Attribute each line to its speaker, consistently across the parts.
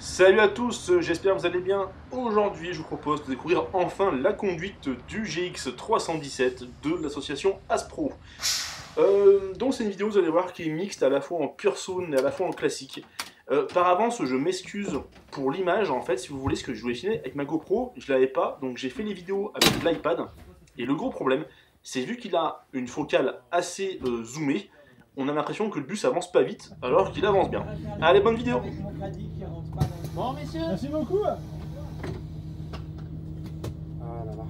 Speaker 1: Salut à tous, j'espère que vous allez bien. Aujourd'hui, je vous propose de découvrir enfin la conduite du GX317 de l'association Aspro. Donc c'est une vidéo, vous allez voir, qui est mixte à la fois en pure sound et à la fois en classique. Par avance, je m'excuse pour l'image, en fait, si vous voulez, ce que je voulais filmer avec ma GoPro, je l'avais pas, donc j'ai fait les vidéos avec l'iPad. Et le gros problème, c'est vu qu'il a une focale assez zoomée, on a l'impression que le bus avance pas vite, alors qu'il avance bien. Allez, bonne vidéo!
Speaker 2: Bon, messieurs,
Speaker 3: Merci beaucoup.
Speaker 2: ah là là.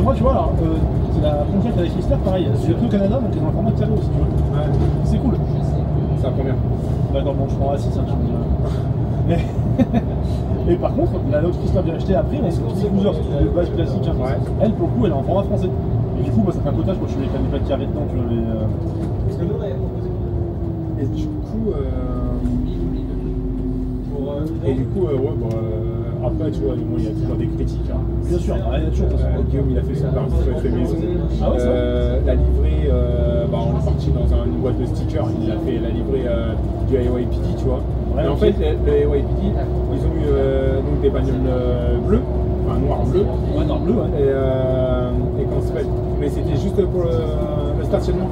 Speaker 3: moi, tu vois, alors, la Pontiac avec Chrysler, pareil, j'ai pris au Canada, donc ils ont un format carré aussi, tu vois.
Speaker 2: Ouais.
Speaker 3: C'est cool.
Speaker 2: C'est la première.
Speaker 3: D'accord, bon, je prends A6, hein, mais... Et par contre, la autre Chrysler que j'ai acheté après, c'est une petite cruiser, c'est de base classique. Hein.
Speaker 2: Ouais.
Speaker 3: Elle, pour le coup, elle est en format français. Et du coup, bah, ça fait un potage quand je mets les plaques carrées dedans, tu vois.
Speaker 2: Parce que nous, on avait proposé. Et du coup, ouais, bah, après, tu vois, moi, il y a toujours des critiques. Hein.
Speaker 3: Bien sûr, il y a toujours de toute façon.
Speaker 2: Guillaume, il a fait son parti fait maison.
Speaker 3: Ah ouais,
Speaker 2: la livrée, bah, on est parti dans une boîte de stickers. Il a fait la livrée du AYPD, tu vois.
Speaker 3: Ouais,
Speaker 2: et en fait, le AYPD, ils ont eu donc des bagnoles bleues, enfin noir-bleu.
Speaker 3: Ouais, noir bleu, ouais.
Speaker 2: Et comment ça s'appelle? Mais c'était juste pour le stationnement.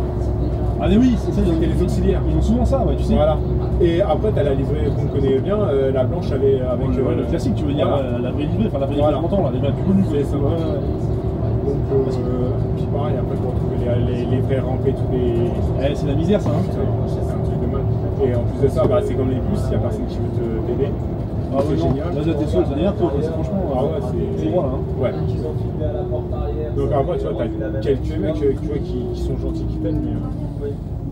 Speaker 3: Ah mais oui, c'est ça,
Speaker 2: C'était les auxiliaires.
Speaker 3: Ils ont souvent ça, ouais, tu sais.
Speaker 2: Voilà. Et après, t'as la livrée qu'on connaît bien, la blanche avec
Speaker 3: le classique, tu veux dire,
Speaker 2: voilà.
Speaker 3: la vraie livrée, enfin la vraie livrée longtemps, là, les plus connus.
Speaker 2: C'est ça. Donc, puis pareil, après, pour retrouver les vrais rampes et tout des.
Speaker 3: C'est la misère, ça, hein.
Speaker 2: Putain, c'est un truc de mal. Et en plus de ça, bah, c'est comme les bus, il n'y a personne qui veut t'aider.
Speaker 3: Ah ouais,
Speaker 2: c'est génial.
Speaker 3: Là, t'es seul, ça derrière toi, franchement.
Speaker 2: Ah ouais, c'est
Speaker 3: moi, là. Hein.
Speaker 2: Ouais. Donc après, tu vois, t'as quelques mecs tu vois, qui sont gentils, qui t'aident, mais.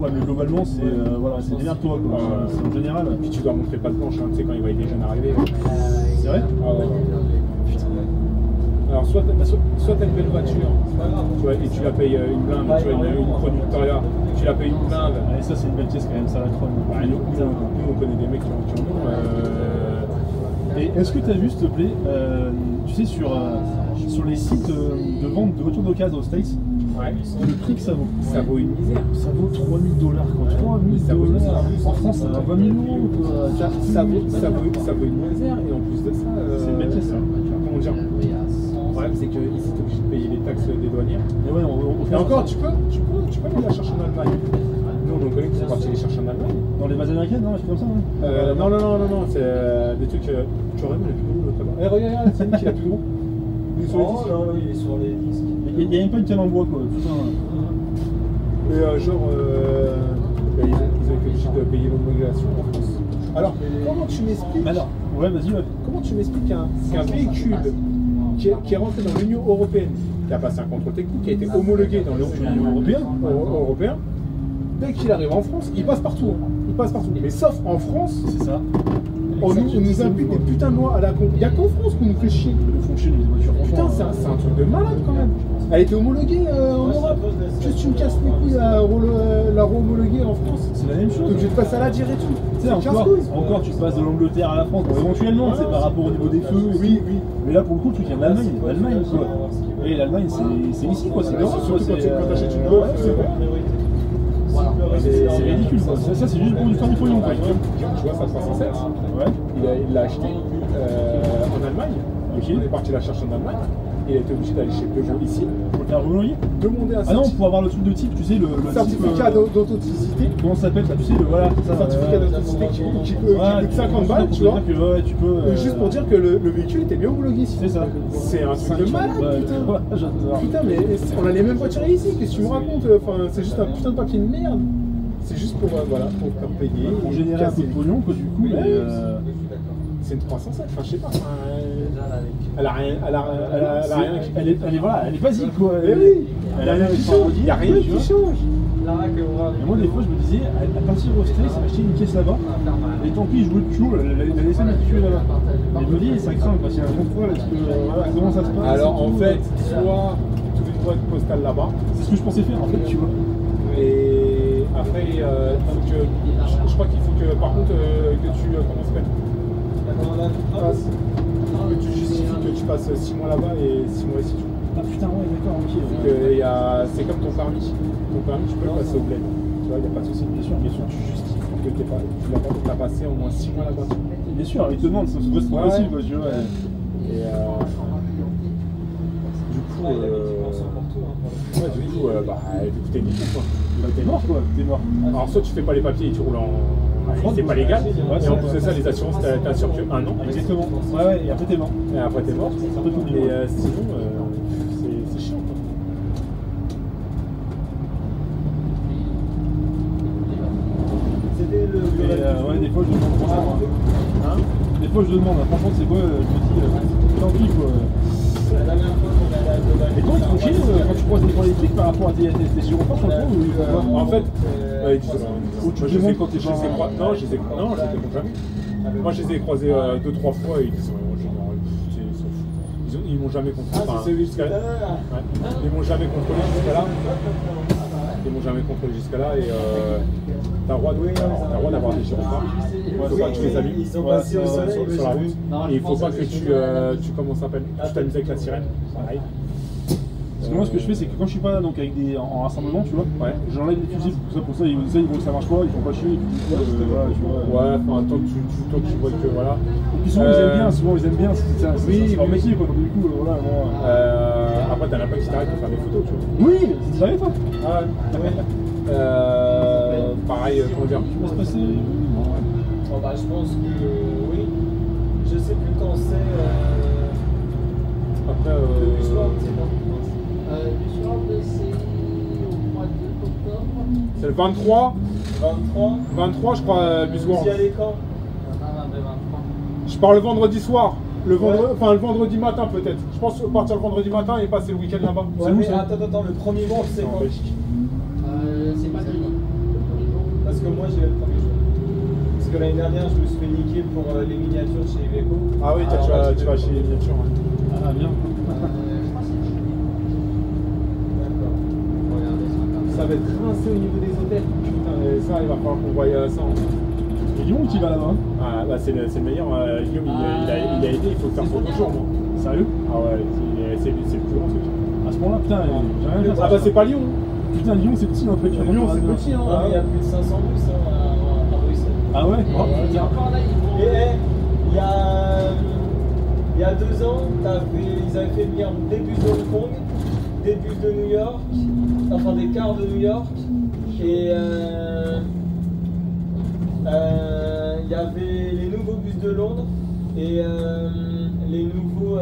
Speaker 3: Ouais, mais globalement, c'est voilà, c'est derrière toi, quoi. C'est en général.
Speaker 2: Puis tu dois montrer pas de blanche, hein, tu sais, quand il voit des jeunes arriver.
Speaker 3: C'est vrai?
Speaker 2: Ah ouais. Putain. Alors, soit t'as une belle voiture, tu vois, et tu la payes une blinde, tu vois, une Chrono Victoria, tu la payes une blinde.
Speaker 3: Et ça, c'est une belle pièce quand même, ça, la Chrono.
Speaker 2: Bah, nous, on connaît des mecs qui en ont.
Speaker 3: Et est-ce que tu as vu, s'il te plaît, tu sais, sur les sites de vente de voitures d'occasion aux States,
Speaker 2: ouais.
Speaker 3: le prix que ça vaut?
Speaker 2: Ça vaut une misère.
Speaker 3: Ça vaut 3000 $, quoi. 3000 $. En France, ça vaut 20 000 €.
Speaker 2: Ça vaut une misère, et en plus de ça.
Speaker 3: C'est une belle pièce, ça.
Speaker 2: Comment dire? Le problème, c'est qu'ici, t'es obligé de payer les taxes des douanières.
Speaker 3: Et ouais,
Speaker 2: Et encore, tu peux aller la chercher en Allemagne. Nous, on connaît qui sont partis les chercher en Allemagne.
Speaker 3: Dans les bases américaines, non? C'est comme ça, hein.
Speaker 2: Non, c'est des trucs. Tu aurais aimé le plus gros là-bas. Eh, regarde, c'est lui qui l'a plus gros. Il est sur les disques.
Speaker 4: Non, il est sur les disques.
Speaker 3: Il n'y a même pas une canne en bois, quoi. Putain.
Speaker 2: Et ils ont été obligés de payer l'homologation en France. Alors, comment tu m'expliques
Speaker 3: Alors, ouais, vas-y, ouais.
Speaker 2: Comment tu m'expliques qu'un véhicule qui est rentré dans l'Union Européenne, qui a passé un contrôle technique, qui a été homologué dans l'Union Européenne, dès qu'il arrive en France, il passe partout. Il passe partout. Mais sauf en France,
Speaker 3: c'est ça.
Speaker 2: On nous implique des putains de lois à la con. Il n'y a qu'en France qu'on nous fait chier.
Speaker 3: Ils font chier les voitures.
Speaker 2: Putain, c'est un truc de malade quand même. Elle a été homologuée en Europe. Juste tu me casses les couilles à la re-homologuer en France.
Speaker 3: C'est la même chose.
Speaker 2: Donc je vais te passer à la dire et tout.
Speaker 3: Tu sais, encore tu passes de l'Angleterre à la France. Bon, éventuellement, c'est par rapport au niveau des feux.
Speaker 2: Oui.
Speaker 3: Mais là, pour le coup, le truc, il y a l'Allemagne. L'Allemagne, quoi. Et l'Allemagne, c'est ici, quoi. C'est
Speaker 2: Surtout quand t'achètes une Golf, c'est bon.
Speaker 3: C'est ridicule, quoi. Ça, c'est juste pour du temps du pognon, quoi.
Speaker 2: Tu vois, ça 307.
Speaker 3: Ouais.
Speaker 2: Il l'a acheté en Allemagne. On est parti la chercher en Allemagne. Il a été obligé d'aller chez Peugeot ici.
Speaker 3: Pour faire homologuer.
Speaker 2: Demander un
Speaker 3: Ah non, pour avoir le truc de type, tu sais, le
Speaker 2: certificat d'authenticité.
Speaker 3: Comment ça s'appelle ça? Tu sais, voilà.
Speaker 2: Certificat d'authenticité qui coûte 50 balles, tu vois.
Speaker 3: Tu peux.
Speaker 2: Juste pour dire que le véhicule était bien homologué ici.
Speaker 3: C'est ça.
Speaker 2: C'est un truc de malade, putain.
Speaker 3: J'adore.
Speaker 2: Putain, mais on a les mêmes voitures ici. Qu'est-ce que tu me racontes? Enfin, c'est juste un putain de papier de merde. C'est juste pour faire payer.
Speaker 3: Pour générer un peu de pognon, quoi, du coup.
Speaker 2: C'est une 307, enfin je sais pas. Elle a rien.
Speaker 3: Elle est basique, quoi.
Speaker 2: Mais oui,
Speaker 3: il n'y
Speaker 2: a rien qui change.
Speaker 3: Et moi, des fois, je me disais, à partir au States, acheter une caisse là-bas, et tant pis, je veux le tuyau, la laisser m'habituer là-bas. Et je me dis, ça craint, parce qu'il y a un contrôle, comment ça se passe?
Speaker 2: Alors en fait, soit tu fais une boîte postale là-bas.
Speaker 3: C'est ce que je pensais faire, en fait, tu vois.
Speaker 2: Et après, je crois qu'il faut que, par contre, que tu. Comment ça s'appelle? Que tu justifies que tu passes 6 mois là-bas et 6 mois ici.
Speaker 3: Ah putain, ouais, d'accord, ok.
Speaker 2: C'est comme ton permis. Ton permis, tu peux le passer au bled. Tu vois, il n'y a pas de souci. Bien sûr, tu justifies que tu as passé au moins 6 mois là-bas.
Speaker 3: Bien sûr, ils te demandent, c'est possible, quoi, tu vois.
Speaker 2: Et du coup, t'es niqué, quoi.
Speaker 3: T'es mort, quoi, t'es mort.
Speaker 2: Alors, soit tu fais pas les papiers et tu roules en. C'est pas légal, et en plus de ça, les assurances t'assurent que 1 an.
Speaker 3: Exactement. Ouais, et après t'es mort.
Speaker 2: Et après t'es mort.
Speaker 3: C'est un peu compliqué.
Speaker 2: Et sinon, c'est chiant, quoi.
Speaker 4: C'était le.
Speaker 3: Ouais, des fois je demande franchement. Hein? Des fois je demande, franchement, c'est quoi? Je me dis, tant pis, quoi.
Speaker 4: La dernière fois qu'on allait à Dubaï.
Speaker 3: Et toi, ils te font chier, pourquoi c'est pas électrique par rapport à tes gyrophares, je crois, ou
Speaker 2: En fait,
Speaker 3: tu
Speaker 2: je
Speaker 3: démontes
Speaker 2: sais
Speaker 3: quand t'es pas...
Speaker 2: non, je les démonte jamais. Moi, je les ai croisés 2-3 fois et ils sont ils m'ont jamais contrôlé.
Speaker 4: Ah, c'est celui jusqu'à là.
Speaker 2: Ouais. Ils m'ont jamais contrôlé jusqu'à là. Ils m'ont jamais contrôlé jusqu'à là et t'as le droit d'avoir des gyrophares. Il faut pas que tu les allumes
Speaker 4: Ils sont passés au soleil
Speaker 2: sur la route. Et il faut pas que tu comment ça s'appelle, tu t'amuses avec la sirène. Pareil.
Speaker 3: Parce que moi, ce que je fais, c'est que quand je suis pas là, donc avec en rassemblement, tu vois,
Speaker 2: Ouais.
Speaker 3: j'enlève les fusibles. Pour ça, ils vont que ça marche pas, ils font pas chier. Et puis, voilà, tu vois.
Speaker 2: Ouais, enfin, tant que tu vois que voilà.
Speaker 3: Et puis souvent, ils aiment bien, c'est leur métier, quoi. Donc, du coup, voilà, moi.
Speaker 2: Après, t'en as pas qui t'arrêtent pour faire des photos, tu vois.
Speaker 3: Oui, c'est ça, toi.
Speaker 2: Ah ouais. Pareil, comment dire.
Speaker 3: Qui va se passer
Speaker 4: Oh, bah, je pense que oui. Je sais plus quand c'est.
Speaker 2: Après,
Speaker 4: Le Busworld, c'est quand
Speaker 5: Busworld, c'est au mois d'octobre.
Speaker 2: c'est le 23.
Speaker 4: 23.
Speaker 2: 23, je crois,
Speaker 4: Vous
Speaker 2: Busworld.
Speaker 4: y allez quand?
Speaker 2: Je pars le vendredi soir. Le vendredi matin peut-être. Je pense partir le vendredi matin et passer le week-end là-bas.
Speaker 4: Ouais,
Speaker 3: où,
Speaker 4: mais
Speaker 3: ça
Speaker 4: attends, le premier jour, c'est
Speaker 2: C'est en
Speaker 4: quand?
Speaker 2: Belgique.
Speaker 5: C'est pas gagné.
Speaker 4: Parce que moi, j'y vais le premier jour. Parce que l'année dernière, je me suis fait niquer pour les miniatures chez Iveco.
Speaker 2: Ah oui,
Speaker 4: Alors,
Speaker 2: tu vas chez les miniatures. Ouais.
Speaker 3: Ah, bien.
Speaker 5: Je crois que c'est gagné.
Speaker 4: D'accord.
Speaker 5: Regardez ça.
Speaker 2: Ça va être rincé au niveau des hôtels. Putain, et ça, il va falloir qu'on voie ça.
Speaker 3: Et Lyon, qui va là-bas?
Speaker 2: Ah, bah, c'est le meilleur. Guillaume, il a aidé, il faut le faire sur 2 jours. Moi.
Speaker 3: Sérieux?
Speaker 2: Ah ouais, c'est le plus grand ce truc.
Speaker 3: À ce moment-là, putain, j'ai rien à faire.
Speaker 2: Ah bah, c'est pas Lyon.
Speaker 3: Putain, Lyon, c'est petit en fait.
Speaker 2: Lyon, c'est petit. Hein.
Speaker 4: Ah, mais il y a plus de 500 bus à Bruxelles.
Speaker 3: Ah ouais? Oh,
Speaker 5: Et encore là, ils
Speaker 4: Et
Speaker 5: vont.
Speaker 4: il y a 2 ans, ils avaient fait venir des bus de Hong Kong, des bus de New York, enfin des cars de New York, et il y avait les nouveaux bus de Londres et les nouveaux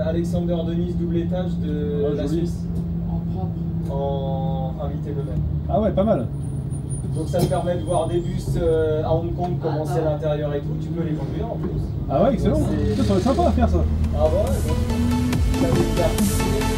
Speaker 4: Alexander Dennis double étage de la
Speaker 3: joli.
Speaker 4: Suisse
Speaker 5: En propre.
Speaker 4: en invité de même.
Speaker 3: Ah ouais, pas mal.
Speaker 4: Donc ça te permet de voir des bus à Hong Kong comment c'est à l'intérieur et tout, tu peux les conduire en plus.
Speaker 3: Ah ouais, excellent.
Speaker 4: C'est-
Speaker 3: Ça va être sympa à faire ça.
Speaker 4: Ah ouais, donc ça veut dire